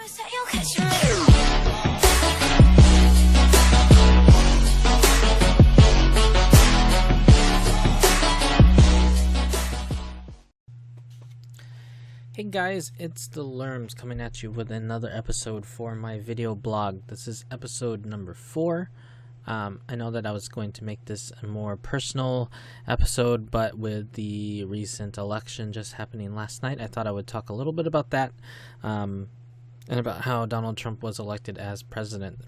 Hey guys, it's the Lermz coming at you with another episode for my video blog. This is episode number 4. I know that I was going to make this a more personal episode, but with the recent election just happening last night, I thought I would talk a little bit about that and about how Donald Trump was elected as president.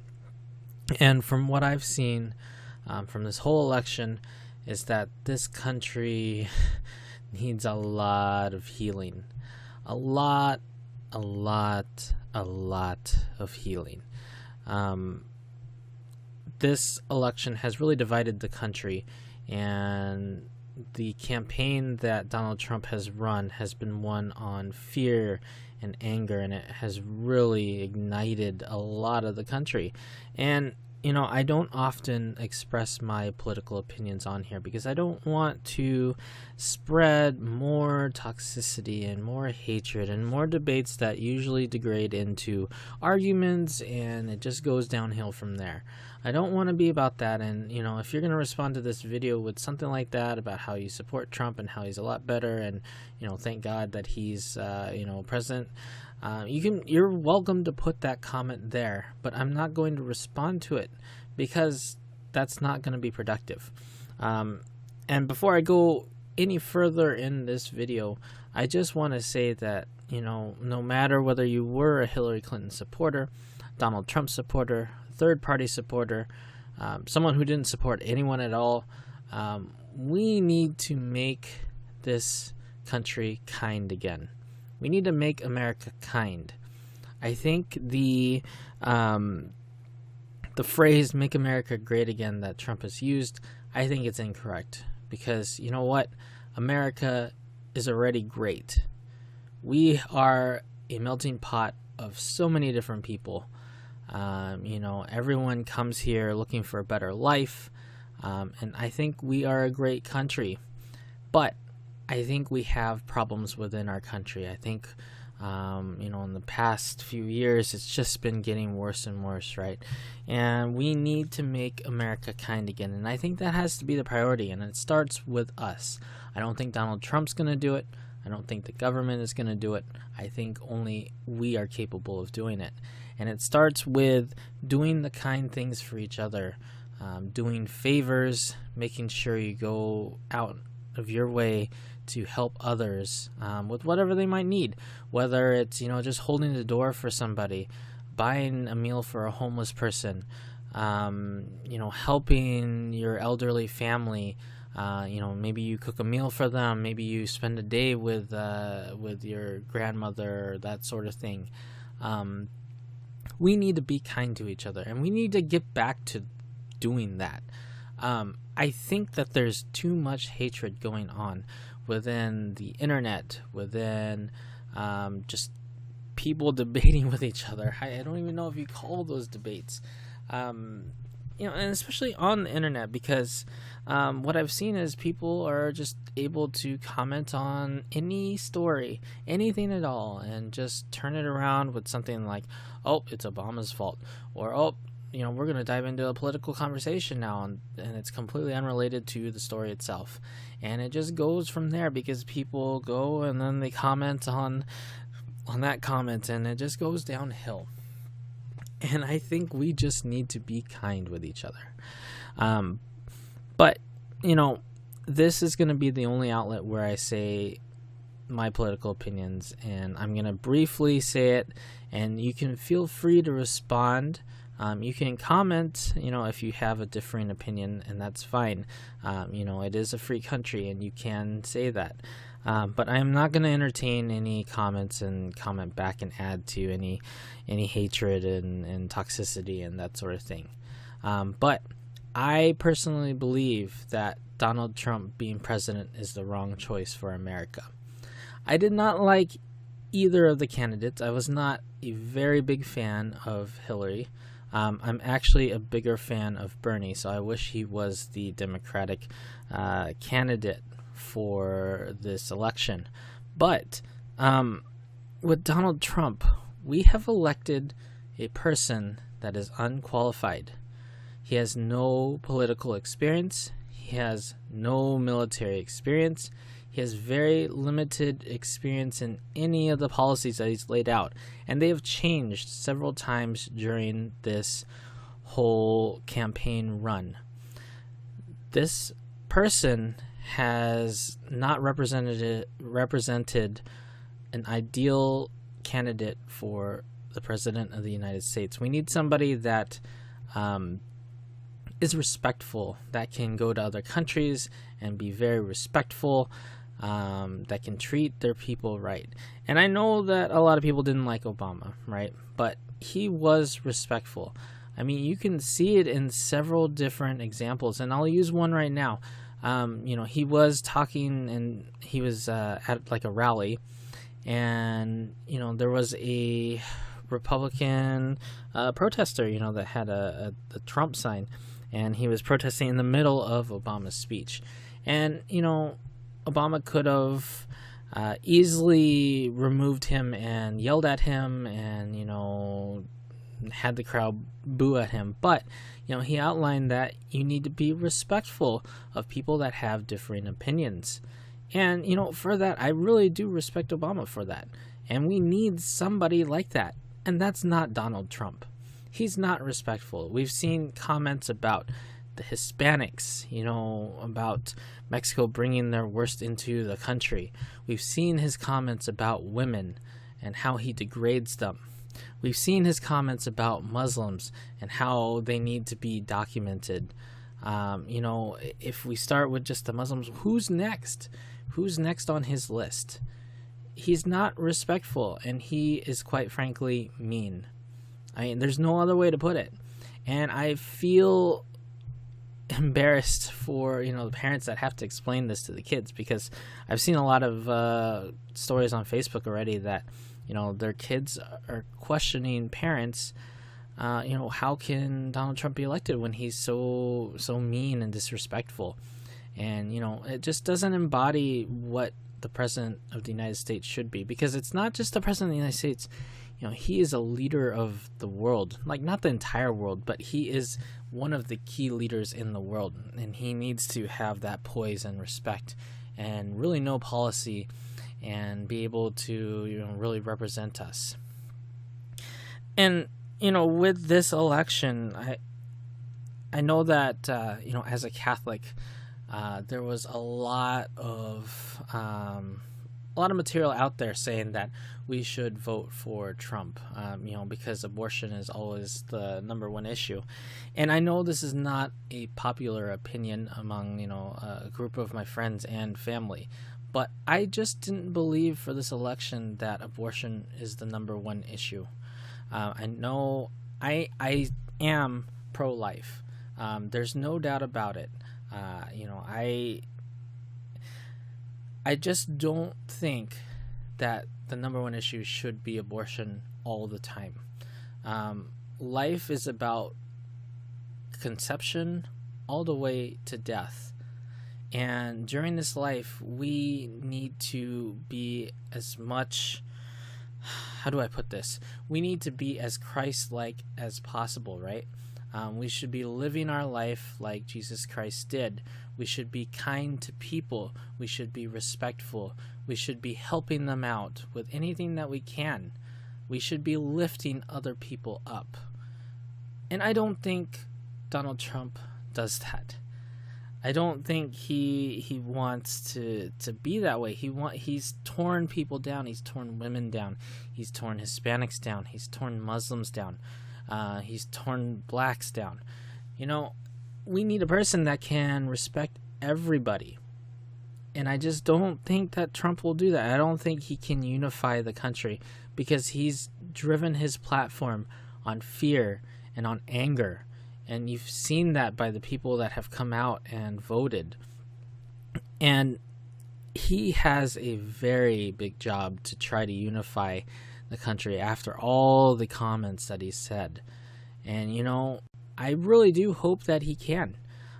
And from what I've seen from this whole election is that this country needs a lot of healing. A lot of healing. This election has really divided the country, and the campaign that Donald Trump has run has been one on fear and anger, and it has really ignited a lot of the country. And you know, I don't often express my political opinions on here because I don't want to spread more toxicity and more hatred and more debates that usually degrade into arguments, and it just goes downhill from there. I don't want to be about that. And you know, if you're going to respond to this video with something like that about how you support Trump and how he's a lot better, and you know, thank God that he's president, you're welcome to put that comment there, but I'm not going to respond to it because that's not going to be productive. And before I go any further in this video, I just want to say that, you know, no matter whether you were a Hillary Clinton supporter, Donald Trump supporter, third party supporter, someone who didn't support anyone at all, we need to make this country kind again. We need to make America kind. I think the phrase "make America great again" that Trump has used, I think it's incorrect, because you know what? America is already great. We are a melting pot of so many different people. You know, everyone comes here looking for a better life, and I think we are a great country. But I think we have problems within our country. I think, you know, in the past few years, it's just been getting worse and worse, right? And we need to make America kind again. And I think that has to be the priority, and it starts with us. I don't think Donald Trump's going to do it. I don't think the government is going to do it. I think only we are capable of doing it. And it starts with doing the kind things for each other, doing favors, making sure you go out of your way to help others with whatever they might need, whether it's, you know, just holding the door for somebody, buying a meal for a homeless person, you know, helping your elderly family. You know, maybe you cook a meal for them, maybe you spend a day with your grandmother, that sort of thing. We need to be kind to each other, and we need to get back to doing that. I think that there's too much hatred going on within the internet, within just people debating with each other. I don't even know if you call those debates. You know, and especially on the internet, because what I've seen is people are just able to comment on any story, anything at all, and just turn it around with something like, oh, it's Obama's fault, or oh, you know, we're going to dive into a political conversation now, and it's completely unrelated to the story itself. And it just goes from there, because people go and then they comment on that comment, and it just goes downhill. And I think we just need to be kind with each other. But, you know, this is going to be the only outlet where I say my political opinions, and I'm going to briefly say it, and you can feel free to respond. You can comment, you know, if you have a differing opinion, and that's fine. You know, it is a free country, and you can say that. But I'm not going to entertain any comments and comment back and add to any hatred and toxicity and that sort of thing. But I personally believe that Donald Trump being president is the wrong choice for America. I did not like either of the candidates. I was not a very big fan of Hillary. I'm actually a bigger fan of Bernie, so I wish he was the Democratic candidate for this election. But with Donald Trump, we have elected a person that is unqualified. He has no political experience. He has no military experience. He has very limited experience in any of the policies that he's laid out. And they have changed several times during this whole campaign run. This person has not represented an ideal candidate for the President of the United States. We need somebody that is respectful, that can go to other countries and be very respectful, that can treat their people right. And I know that a lot of people didn't like Obama, right? But he was respectful. I mean, you can see it in several different examples, and I'll use one right now. He was talking, and he was at like a rally, and there was a Republican protester, that had a Trump sign, and he was protesting in the middle of Obama's speech. And Obama could have easily removed him and yelled at him, and had the crowd boo at him. But he outlined that you need to be respectful of people that have differing opinions. And for that, I really do respect Obama for that. And we need somebody like that. And that's not Donald Trump. He's not respectful. We've seen comments about the Hispanics, about Mexico bringing their worst into the country. We've seen his comments about women and how he degrades them. We've seen his comments about Muslims and how they need to be documented. If we start with just the Muslims, who's next? Who's next on his list? He's not respectful, and he is, quite frankly, mean. I mean, there's no other way to put it. And I feel embarrassed for the parents that have to explain this to the kids, because I've seen a lot of stories on Facebook already that their kids are questioning parents. How can Donald Trump be elected when he's so mean and disrespectful? And it just doesn't embody what the President of the United States should be, because it's not just the President of the United States. He is a leader of the world, like not the entire world, but he is one of the key leaders in the world, and he needs to have that poise and respect and really know policy and be able to really represent us. And with this election, I know that as a Catholic, there was a lot of material out there saying that we should vote for Trump, because abortion is always the number one issue. And I know this is not a popular opinion among, a group of my friends and family, but I just didn't believe for this election that abortion is the number one issue. I know I am pro-life. There's no doubt about it. I just don't think that the number one issue should be abortion all the time. Life is about conception all the way to death. And during this life, we need to be as much, how do I put this? We need to be as Christ-like as possible, right? We should be living our life like Jesus Christ did. We should be kind to people. We should be respectful. We should be helping them out with anything that we can. We should be lifting other people up. And I don't think Donald Trump does that. I don't think he wants to be that way. He's torn people down. He's torn women down. He's torn Hispanics down. He's torn Muslims down. He's torn blacks down. We need a person that can respect everybody. And I just don't think that Trump will do that. I don't think he can unify the country, because he's driven his platform on fear and on anger. And you've seen that by the people that have come out and voted. And he has a very big job to try to unify the country after all the comments that he said. And, I really do hope that he can.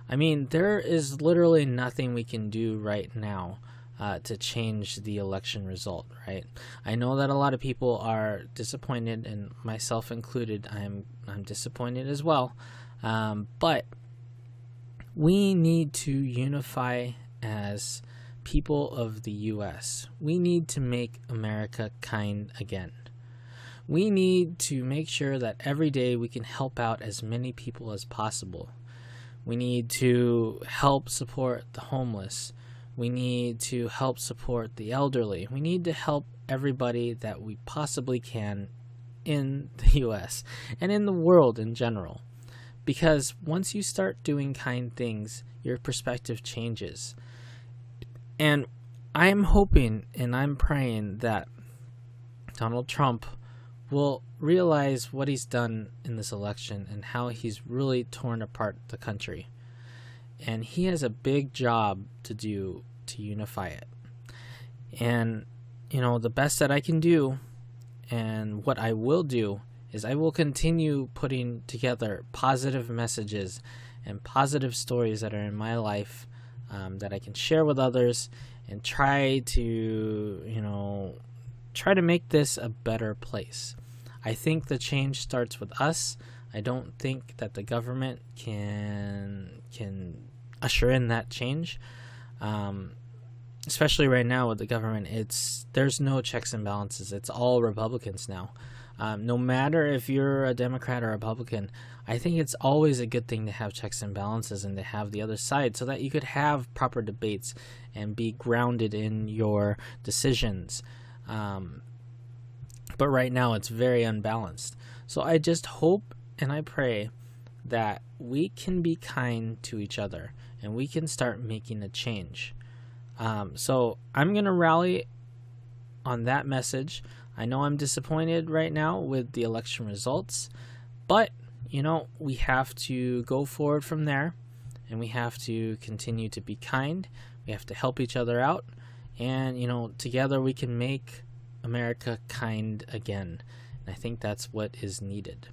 I mean, there is literally nothing we can do right now to change the election result, right? I know that a lot of people are disappointed, and myself included. I'm disappointed as well, but we need to unify as people of the U.S. We need to make America kind again. We need to make sure that every day we can help out as many people as possible. We need to help support the homeless. We need to help support the elderly. We need to help everybody that we possibly can in the U.S. and in the world in general. Because once you start doing kind things, your perspective changes. And I'm hoping and I'm praying that Donald Trump will realize what he's done in this election and how he's really torn apart the country. And he has a big job to do to unify it. And, the best that I can do and what I will do is I will continue putting together positive messages and positive stories that are in my life that I can share with others and try to make this a better place. I think the change starts with us. I don't think that the government can usher in that change. Especially right now with the government, there's no checks and balances. It's all Republicans now. No matter if you're a Democrat or a Republican, I think it's always a good thing to have checks and balances and to have the other side so that you could have proper debates and be grounded in your decisions. But right now it's very unbalanced. So I just hope and I pray that we can be kind to each other and we can start making a change. So I'm going to rally on that message. I know I'm disappointed right now with the election results, but we have to go forward from there, and we have to continue to be kind. We have to help each other out, and together we can make America kind again. And I think that's what is needed.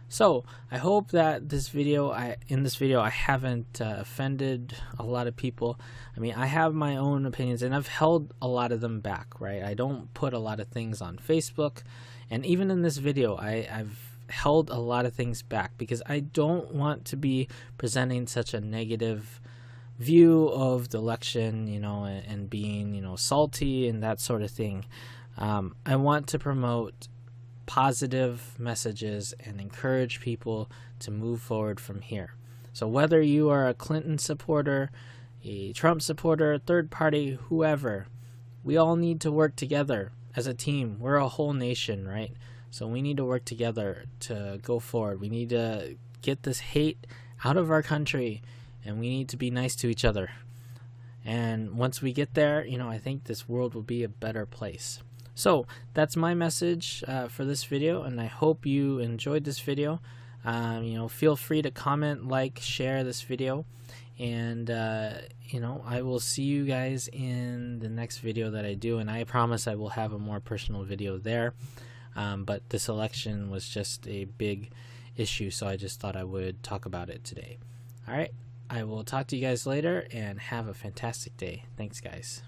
So I hope that in this video I haven't offended a lot of people. I mean, I have my own opinions and I've held a lot of them back, right? I don't put a lot of things on Facebook, and even in this video I've held a lot of things back because I don't want to be presenting such a negative view of the election, and being, salty and that sort of thing. I want to promote positive messages and encourage people to move forward from here. So whether you are a Clinton supporter, a Trump supporter, third party, whoever, we all need to work together as a team. We're a whole nation, right? So we need to work together to go forward. We need to get this hate out of our country, and we need to be nice to each other. And once we get there, I think this world will be a better place. So that's my message for this video, and I hope you enjoyed this video. Feel free to comment, like, share this video, and I will see you guys in the next video that I do, and I promise I will have a more personal video there. But this election was just a big issue, so I just thought I would talk about it today. All right, I will talk to you guys later, and have a fantastic day. Thanks, guys.